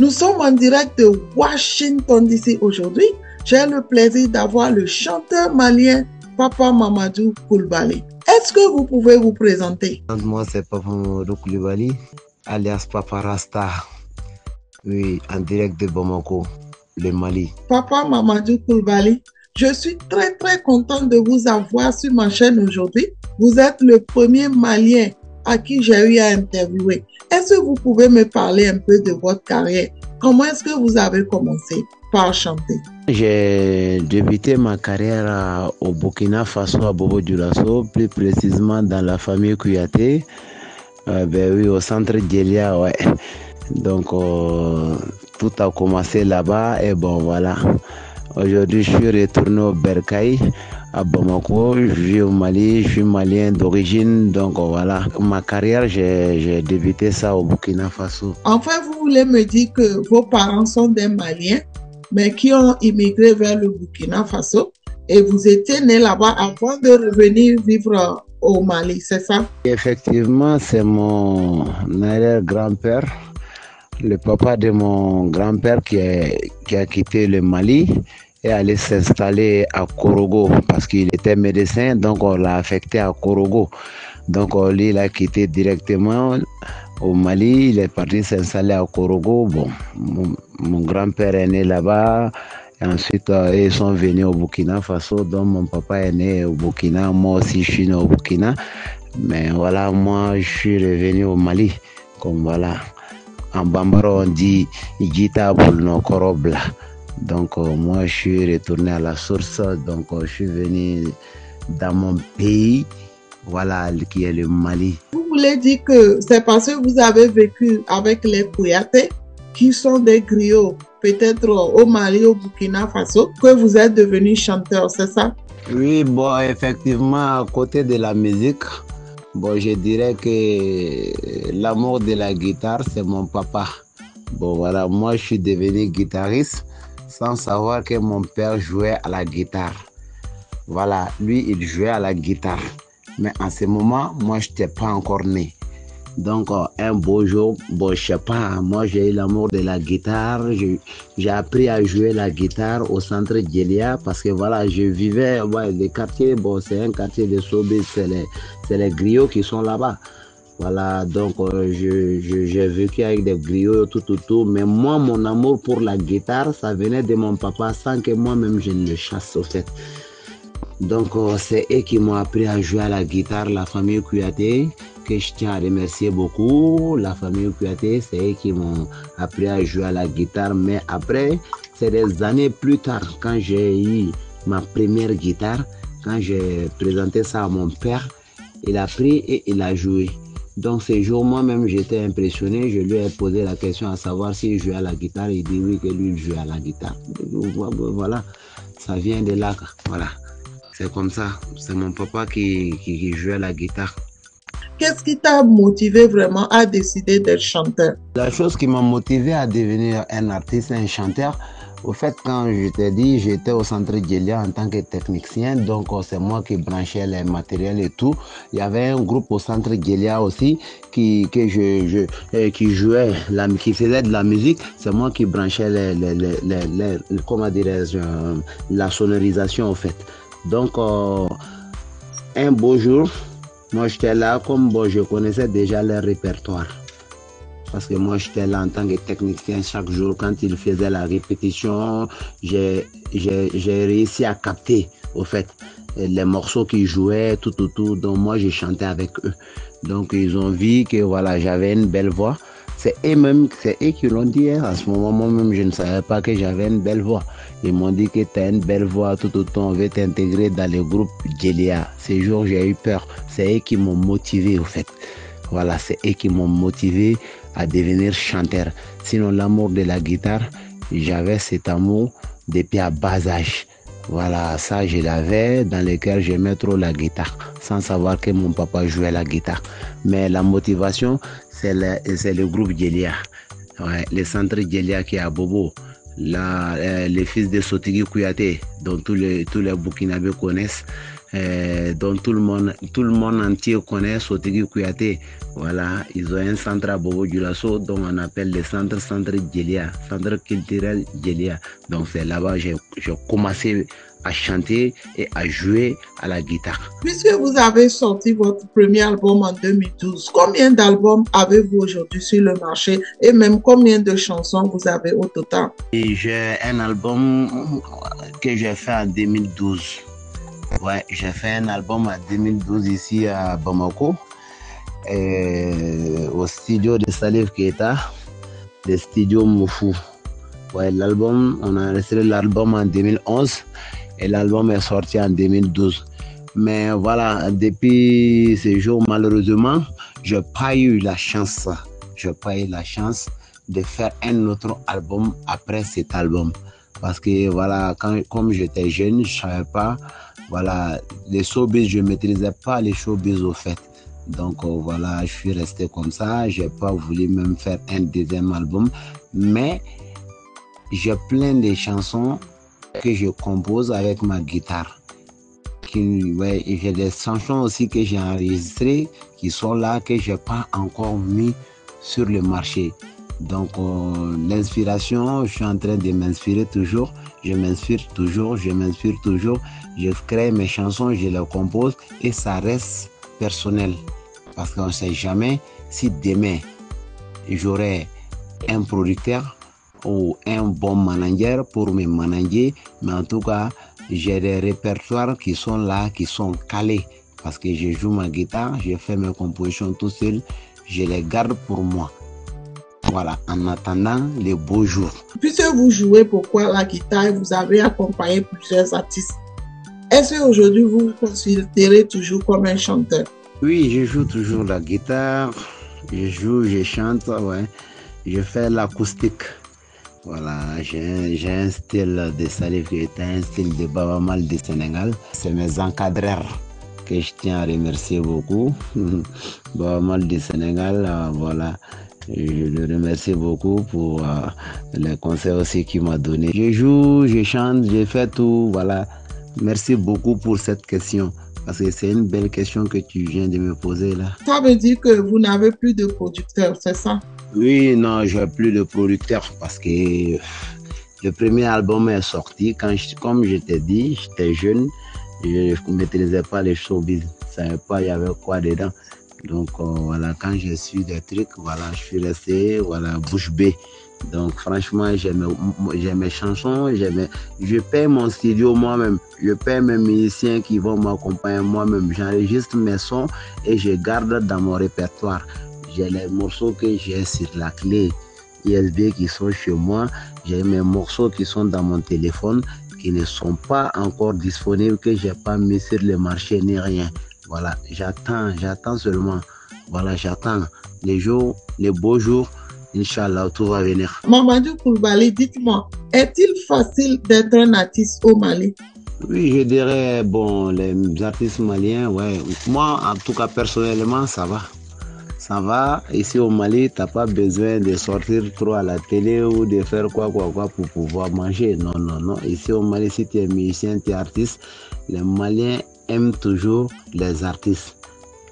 Nous sommes en direct de Washington DC aujourd'hui. J'ai le plaisir d'avoir le chanteur malien Papa Mamadou Coulibaly. Est-ce que vous pouvez vous présenter? Moi, c'est Papa Mamadou Coulibaly, alias Papa Rasta. Oui, en direct de Bamako, le Mali. Papa Mamadou Coulibaly, je suis très content de vous avoir sur ma chaîne aujourd'hui. Vous êtes le premier Malien à qui j'ai eu à interviewer. Est-ce que vous pouvez me parler un peu de votre carrière? Comment est-ce que vous avez commencé par chanter? J'ai débuté ma carrière au Burkina Faso, à Bobo Dioulasso, plus précisément dans la famille Kouyaté. Oui, au centre Djelia, ouais. Donc, tout a commencé là-bas et bon, voilà. Aujourd'hui, je suis retourné au Bercail, à Bamako. Je vis au Mali, je suis malien d'origine. Donc, voilà. Ma carrière, j'ai débuté ça au Burkina Faso. Enfin, vous voulez me dire que vos parents sont des Maliens, mais qui ont immigré vers le Burkina Faso et vous étiez né là-bas avant de revenir vivre au Mali, c'est ça? Effectivement, c'est mon arrière-grand-père, le papa de mon grand-père qui a quitté le Mali et allé s'installer à Korogo parce qu'il était médecin, donc on l'a affecté à Korogo. Donc lui, il a quitté directement au Mali, il est parti s'installer à Korogo. Bon, mon grand-père est né là-bas. Et ensuite, ils sont venus au Burkina Faso. Donc, mon papa est né au Burkina. Moi aussi, je suis né au Burkina. Mais voilà, moi, je suis revenu au Mali. Comme voilà. En Bambara, on dit Igita Boulno Korobla. Donc, moi, je suis retourné à la source. Donc, je suis venu dans mon pays, voilà, qui est le Mali. Vous voulez dire que c'est parce que vous avez vécu avec les Kouyaté, qui sont des griots, peut-être au Mali, au Burkina Faso, que vous êtes devenu chanteur, c'est ça? Oui, bon, effectivement, à côté de la musique, bon, je dirais que l'amour de la guitare, c'est mon papa. Bon, voilà, moi, je suis devenu guitariste sans savoir que mon père jouait à la guitare. Voilà, lui, il jouait à la guitare. Mais en ce moment, moi, je n'étais pas encore né. Donc, un beau jour, bon, je sais pas, moi, j'ai eu l'amour de la guitare. J'ai appris à jouer la guitare au centre Djelia parce que, voilà, je vivais, ouais, les quartiers, bon, c'est un quartier de Sobé, c'est les griots qui sont là-bas. Voilà, donc, j'ai vécu avec des griots, tout. Mais moi, mon amour pour la guitare, ça venait de mon papa sans que moi-même, je ne le chasse, au fait. Donc, c'est eux qui m'ont appris à jouer à la guitare, la famille Kouyaté, que je tiens à remercier beaucoup. La famille Kouyaté, c'est eux qui m'ont appris à jouer à la guitare. Mais après, c'est des années plus tard, quand j'ai eu ma première guitare, quand j'ai présenté ça à mon père, il a pris et il a joué. Donc, ce jour, moi-même, j'étais impressionné. Je lui ai posé la question à savoir s'il jouait à la guitare. Il dit oui, que lui, il jouait à la guitare. Voilà, ça vient de là. Voilà. C'est comme ça, c'est mon papa qui jouait la guitare. Qu'est-ce qui t'a motivé vraiment à décider d'être chanteur? La chose qui m'a motivé à devenir un artiste, un chanteur, au fait, quand je t'ai dit, j'étais au centre Djelia en tant que technicien, donc c'est moi qui branchais les matériels et tout. Il y avait un groupe au centre Djelia aussi qui jouait, qui faisait de la musique. C'est moi qui branchais comment dirais-je, la sonorisation au fait. Donc, un beau jour, moi j'étais là, comme bon, je connaissais déjà leur répertoire. Parce que moi j'étais là en tant que technicien chaque jour. Quand ils faisaient la répétition, j'ai réussi à capter, au fait, les morceaux qu'ils jouaient, tout. Donc, moi, je chantais avec eux. Donc, ils ont vu que voilà, j'avais une belle voix. C'est eux qui l'ont dit. Hein. À ce moment, moi-même, je ne savais pas que j'avais une belle voix. Ils m'ont dit que tu as une belle voix, tout, on veut t'intégrer dans le groupe Djelia. Ces jours, j'ai eu peur. C'est eux qui m'ont motivé, au fait. Voilà, c'est eux qui m'ont motivé à devenir chanteur. Sinon, l'amour de la guitare, j'avais cet amour depuis à bas âge. Voilà, ça, je l'avais, dans lequel j'aimais trop la guitare, sans savoir que mon papa jouait la guitare. Mais la motivation, c'est le groupe Djelia. Ouais, le centre Djelia qui est à Bobo. Là, les fils de Sotigui Kouyaté, dont tous les Burkinabés connaissent. dont tout le monde entier connaît, Sotigi Kouyaté. Voilà, ils ont un centre à Bobo Dioulasso, dont on appelle le centre Djelia, centre culturel Djelia. Donc c'est là-bas que j'ai commencé à chanter et à jouer à la guitare. Puisque vous avez sorti votre premier album en 2012, combien d'albums avez-vous aujourd'hui sur le marché et même combien de chansons vous avez au total? Et j'ai un album que j'ai fait en 2012. Ouais, j'ai fait un album en 2012 ici à Bamako, au studio de Salif Keita, le studio Moufou. Ouais, on a enregistré l'album en 2011 et l'album est sorti en 2012. Mais voilà, depuis ce jour, malheureusement, je n'ai pas eu la chance de faire un autre album après cet album. Parce que voilà, comme j'étais jeune, je ne savais pas, voilà, les showbiz, je ne maîtrisais pas les showbiz au fait. Donc voilà, je suis resté comme ça, je n'ai pas voulu même faire un deuxième album. Mais j'ai plein de chansons que je compose avec ma guitare. Ouais, j'ai des chansons aussi que j'ai enregistrées qui sont là, que je n'ai pas encore mis sur le marché. Donc l'inspiration, je suis en train de m'inspirer toujours. Je m'inspire toujours. Je crée mes chansons, je les compose et ça reste personnel. Parce qu'on ne sait jamais si demain j'aurai un producteur ou un bon manager pour me manager. Mais en tout cas, j'ai des répertoires qui sont là, qui sont calés. Parce que je joue ma guitare, je fais mes compositions tout seul, je les garde pour moi. Voilà, en attendant les beaux jours. Puisque vous jouez beaucoup à la guitare et vous avez accompagné plusieurs artistes, est-ce qu'aujourd'hui vous vous considérez toujours comme un chanteur? Oui, je joue toujours la guitare, je chante, ouais. Je fais l'acoustique. Voilà, j'ai un style de Salif Keita, un style de Baaba Maal du Sénégal. C'est mes encadreurs que je tiens à remercier beaucoup. Baaba Maal du Sénégal, voilà. Je le remercie beaucoup pour les conseils aussi qu'il m'a donné. Je joue, je chante, je fais tout. Voilà. Merci beaucoup pour cette question. Parce que c'est une belle question que tu viens de me poser là. Ça veut dire que vous n'avez plus de producteur, c'est ça? Oui, non, je n'ai plus de producteur parce que le premier album est sorti. Comme je t'ai dit, j'étais jeune, je ne maîtrisais pas les showbiz. Je ne savais pas il y avait quoi dedans. Donc voilà, quand j'ai su des trucs, voilà, je suis resté voilà, bouche bée. Donc franchement, j'ai mes chansons, je paie mon studio moi-même, je paie mes musiciens qui vont m'accompagner moi-même. J'enregistre mes sons et je garde dans mon répertoire. J'ai les morceaux que j'ai sur la clé USB qui sont chez moi. J'ai mes morceaux qui sont dans mon téléphone qui ne sont pas encore disponibles, que je n'ai pas mis sur le marché ni rien. Voilà, j'attends seulement. Voilà, j'attends les beaux jours. Inch'Allah, tout va venir. Mamadou Coulibaly, dites-moi, est-il facile d'être un artiste au Mali? Oui, je dirais, bon, les artistes maliens, ouais. Moi, en tout cas, personnellement, ça va. Ça va. Ici au Mali, tu n'as pas besoin de sortir trop à la télé ou de faire quoi pour pouvoir manger. Non, non, non. Ici au Mali, si tu es musicien, tu es artiste, les Maliens aiment toujours les artistes.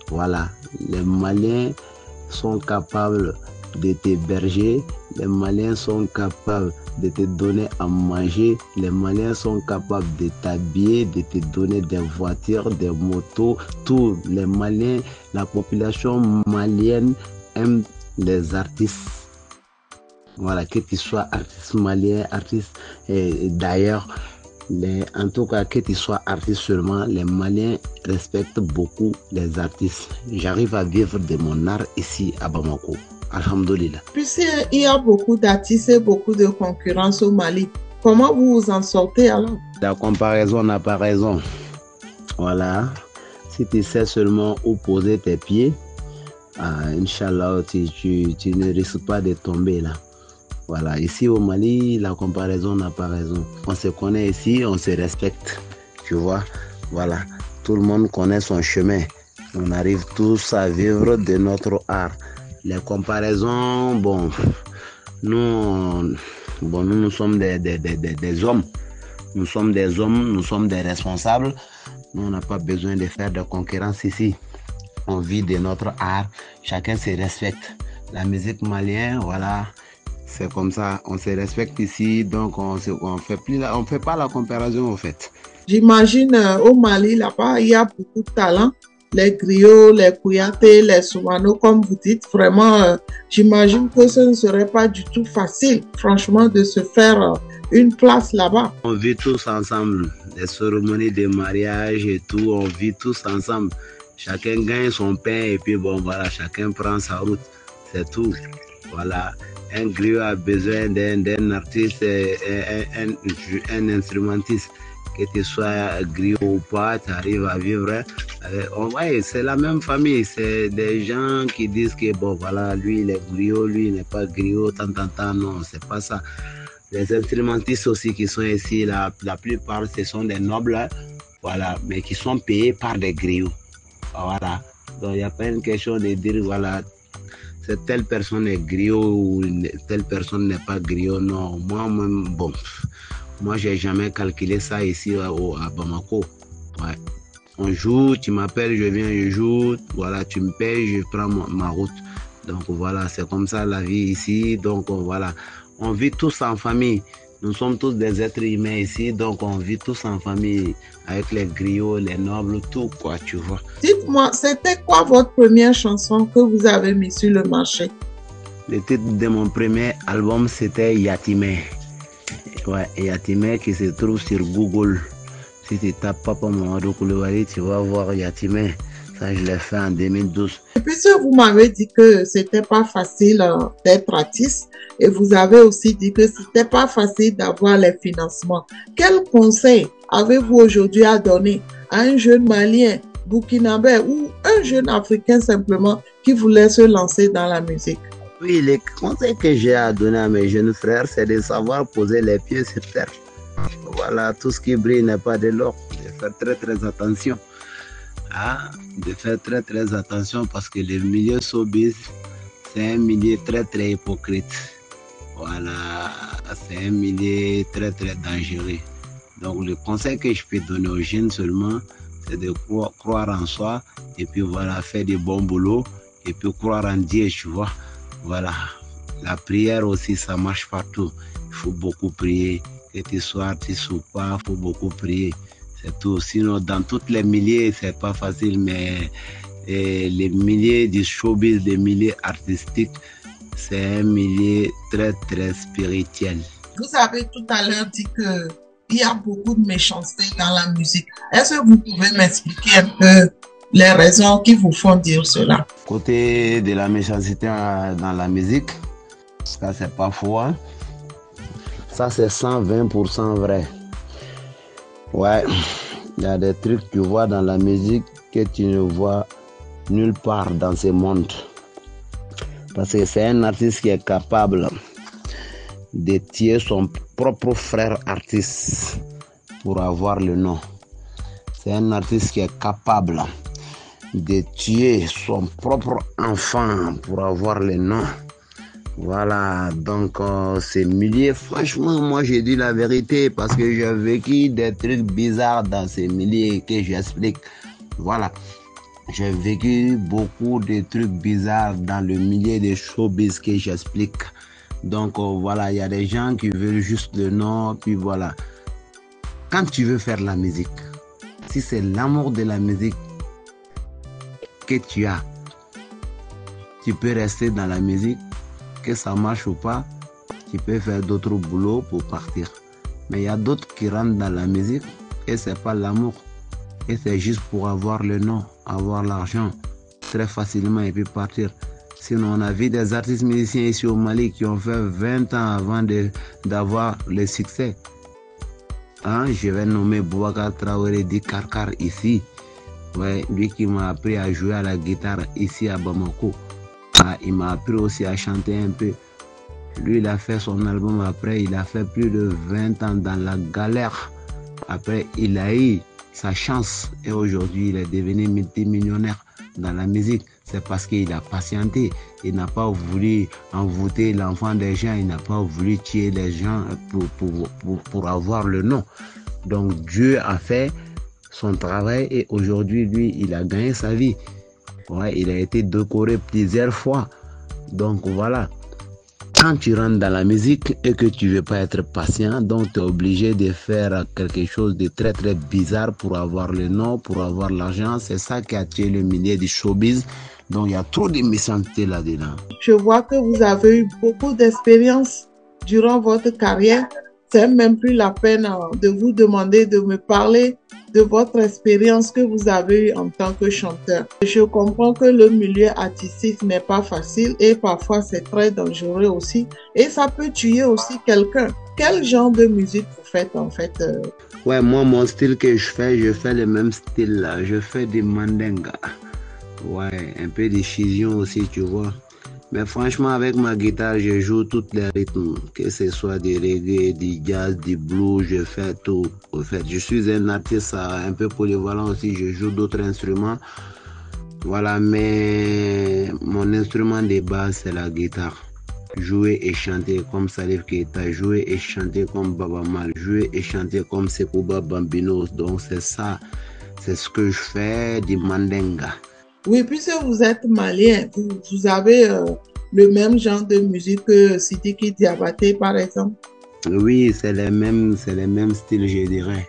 Voilà. Les Maliens sont capables de t'héberger, les Maliens sont capables de te donner à manger, les Maliens sont capables de t'habiller, de te donner des voitures, des motos, tout. Les Maliens, la population malienne aime les artistes. Voilà, que tu sois artiste malien, artiste d'ailleurs, en tout cas que tu sois artiste seulement, les Maliens respectent beaucoup les artistes. J'arrive à vivre de mon art ici à Bamako. Alhamdulillah. Puisqu'il y a beaucoup d'artistes et beaucoup de concurrence au Mali, comment vous vous en sortez alors? La comparaison n'a pas raison. Voilà. Si tu sais seulement où poser tes pieds, Inch'Allah, tu ne risques pas de tomber là. Voilà. Ici au Mali, la comparaison n'a pas raison. On se connaît ici, on se respecte. Tu vois? Voilà. Tout le monde connaît son chemin. On arrive tous à vivre de notre art. Les comparaisons, bon, nous sommes des hommes. Nous sommes des hommes, nous sommes des responsables. Nous, on n'a pas besoin de faire de concurrence ici. On vit de notre art, chacun se respecte. La musique malienne, voilà, c'est comme ça, on se respecte ici, donc on fait pas la comparaison au fait. J'imagine au Mali, là-bas, il y a beaucoup de talent. Les griots, les kouyatés, les soumano, comme vous dites, vraiment, j'imagine que ce ne serait pas du tout facile, franchement, de se faire une place là-bas. On vit tous ensemble, les cérémonies de mariage et tout, on vit tous ensemble. Chacun gagne son pain et puis bon, voilà, chacun prend sa route, c'est tout. Voilà, un griot a besoin d'un artiste, un instrumentiste. Que tu sois griot ou pas, tu arrives à vivre. Ouais, c'est la même famille. C'est des gens qui disent que bon, voilà, lui il est griot, lui il n'est pas griot, tant. Non, c'est pas ça. Les instrumentistes aussi qui sont ici, la plupart, ce sont des nobles, voilà, mais qui sont payés par des griots. Voilà. Donc, il n'y a pas une question de dire, voilà, telle personne est griot ou telle personne n'est pas griot. Non, moi-même, bon. Moi, j'ai jamais calculé ça ici à Bamako. Ouais. On joue, tu m'appelles, je viens, je joue. Voilà, tu me payes, je prends ma route. Donc voilà, c'est comme ça la vie ici. Donc voilà, on vit tous en famille. Nous sommes tous des êtres humains ici, donc on vit tous en famille avec les griots, les nobles, tout quoi, tu vois. Dites-moi, c'était quoi votre première chanson que vous avez mise sur le marché? Le titre de mon premier album, c'était Yatimé. Ouais, Yatimé qui se trouve sur Google. Si tu tapes Papa Mamadou Coulibaly, tu vas voir Yatimé. Ça, je l'ai fait en 2012. Et puis, vous m'avez dit que c'était pas facile d'être artiste et vous avez aussi dit que c'était pas facile d'avoir les financements. Quel conseil avez-vous aujourd'hui à donner à un jeune Malien, Burkinabé ou un jeune Africain simplement qui voulait se lancer dans la musique? Oui, les conseils que j'ai à donner à mes jeunes frères, c'est de savoir poser les pieds sur terre. Voilà, tout ce qui brille n'est pas de l'or. De faire très attention. Ah, de faire très attention parce que le milieu showbiz, c'est un milieu très hypocrite. Voilà, c'est un milieu très dangereux. Donc le conseil que je peux donner aux jeunes seulement, c'est de croire en soi et puis voilà, faire du bon boulot et puis croire en Dieu, tu vois. Voilà, la prière aussi, ça marche partout. Il faut beaucoup prier. Que tu sois artiste ou pas, il faut beaucoup prier. C'est tout. Sinon, dans tous les milieux, c'est pas facile, mais les milieux du showbiz, les milieux artistiques, c'est un milieu très spirituel. Vous avez tout à l'heure dit qu'il y a beaucoup de méchanceté dans la musique. Est-ce que vous pouvez m'expliquer un peu les raisons qui vous font dire cela? Côté de la méchanceté dans la musique, ça c'est pas faux. Hein? Ça c'est 120% vrai. Ouais, il y a des trucs que tu vois dans la musique que tu ne vois nulle part dans ce monde. Parce que c'est un artiste qui est capable de tuer son propre frère artiste pour avoir le nom. C'est un artiste qui est capable de tuer son propre enfant pour avoir le nom. Voilà, donc c'est milieu. Franchement, moi j'ai dit la vérité parce que j'ai vécu des trucs bizarres dans ces milieux que j'explique. Voilà, j'ai vécu beaucoup de trucs bizarres dans le milieu des showbiz que j'explique. Donc voilà, il y a des gens qui veulent juste le nom, puis voilà. Quand tu veux faire la musique, si c'est l'amour de la musique que tu as, tu peux rester dans la musique, que ça marche ou pas, tu peux faire d'autres boulots pour partir. Mais il y a d'autres qui rentrent dans la musique et c'est pas l'amour. Et c'est juste pour avoir le nom, avoir l'argent très facilement et puis partir. Sinon, on a vu des artistes musiciens ici au Mali qui ont fait 20 ans avant d'avoir le succès. Hein, je vais nommer Boubacar Traoré dit Karkar ici. Ouais, lui qui m'a appris à jouer à la guitare ici à Bamako. Ah, il m'a appris aussi à chanter un peu. Lui, il a fait son album après, il a fait plus de 20 ans dans la galère. Après, il a eu sa chance et aujourd'hui, il est devenu multimillionnaire dans la musique. C'est parce qu'il a patienté. Il n'a pas voulu envoûter l'enfant des gens. Il n'a pas voulu tuer les gens pour avoir le nom. Donc Dieu a fait son travail et aujourd'hui, lui, il a gagné sa vie. Ouais, il a été décoré plusieurs fois. Donc voilà. Quand tu rentres dans la musique et que tu ne veux pas être patient, donc tu es obligé de faire quelque chose de très très bizarre pour avoir le nom, pour avoir l'argent. C'est ça qui a tué le milieu du showbiz. Donc il y a trop de méchanceté là-dedans. Je vois que vous avez eu beaucoup d'expérience durant votre carrière. C'est même plus la peine de vous demander de me parler de votre expérience que vous avez eue en tant que chanteur. Je comprends que le milieu artistique n'est pas facile et parfois c'est très dangereux aussi et ça peut tuer aussi quelqu'un. Quel genre de musique vous faites en fait? Ouais, moi mon style que je fais le même style là. Je fais des mandinga. Ouais, un peu de fusion aussi, tu vois. Mais franchement, avec ma guitare, je joue tous les rythmes, que ce soit du reggae, du jazz, du blues, je fais tout. En fait, je suis un artiste un peu polyvalent aussi, je joue d'autres instruments. Voilà, mais mon instrument de base, c'est la guitare. Jouer et chanter comme Salif Keita, jouer et chanter comme Baba Mal, jouer et chanter comme Sekouba Bambino. Donc c'est ça, c'est ce que je fais du mandinga. Oui, puisque vous êtes malien, vous avez le même genre de musique que Sidiki Diabaté, par exemple? Oui, c'est les mêmes styles, je dirais.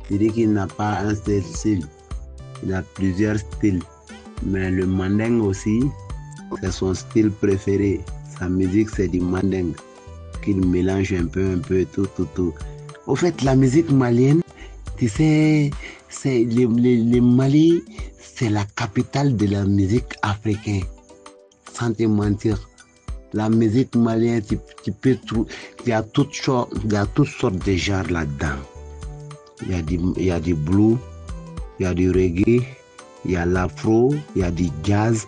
Sidiki n'a pas un seul style, il a plusieurs styles. Mais le mandingue aussi, c'est son style préféré. Sa musique, c'est du mandingue, qu'il mélange un peu, tout. Au fait, la musique malienne, tu sais, c'est le Mali, c'est la capitale de la musique africaine. Sans te mentir, la musique malienne, tu peux trouver, il y a toutes sortes de genres là-dedans. Il y a du blues, il y a du reggae, il y a l'afro, il y a du jazz,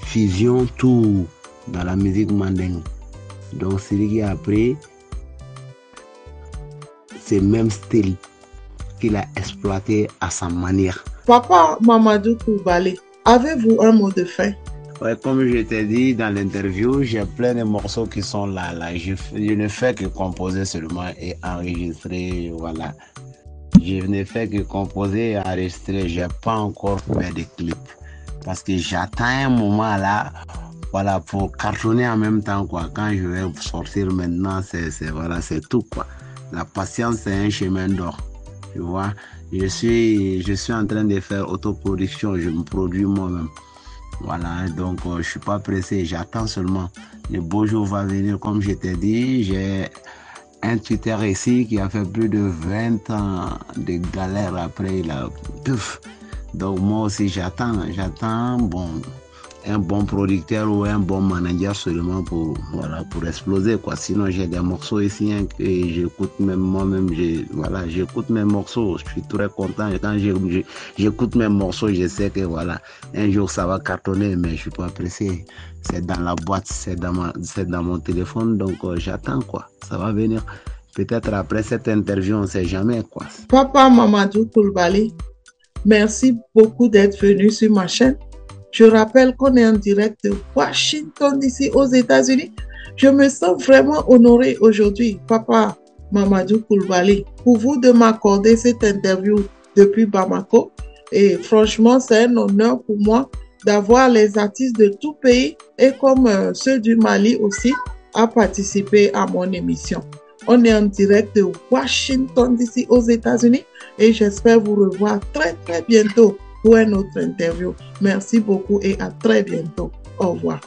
fusion, tout dans la musique mandingue. Donc, c'est lui qui a pris ce même style qu'il a exploité à sa manière. Papa Mamadou Coulibaly, avez-vous un mot de fin? Ouais, comme je t'ai dit dans l'interview, j'ai plein de morceaux qui sont là. Je ne fais que composer seulement et enregistrer, voilà. Je ne fais que composer et enregistrer. Je n'ai pas encore fait de clips. Parce que j'attends un moment là, voilà, pour cartonner en même temps, quoi. Quand je vais sortir maintenant, c'est tout, quoi. La patience, c'est un chemin d'or. Tu vois, je suis en train de faire autoproduction, je me produis moi-même. Voilà, donc je ne suis pas pressé, j'attends seulement. Le beau jour va venir, comme je t'ai dit. J'ai un tuteur ici qui a fait plus de 20 ans de galère après, il a... Donc moi aussi, j'attends, bon, un bon producteur ou un bon manager seulement pour exploser, quoi. Sinon, j'ai des morceaux ici que j'écoute même moi-même. J'écoute mes morceaux. Je suis très content. Et quand j'écoute mes morceaux, je sais que voilà, un jour ça va cartonner, mais je suis pas pressé. C'est dans la boîte, c'est dans mon téléphone, donc j'attends, quoi. Ça va venir. Peut-être après cette interview, on ne sait jamais, quoi. Papa Mamadou Coulibaly, merci beaucoup d'être venu sur ma chaîne. Je rappelle qu'on est en direct de Washington, d'ici aux États-Unis. Je me sens vraiment honoré aujourd'hui, Papa Mamadou Coulibaly, pour vous de m'accorder cette interview depuis Bamako. Et franchement, c'est un honneur pour moi d'avoir les artistes de tout pays et comme ceux du Mali aussi à participer à mon émission. On est en direct de Washington, d'ici aux États-Unis et j'espère vous revoir très très bientôt pour une autre interview. Merci beaucoup et à très bientôt. Au revoir.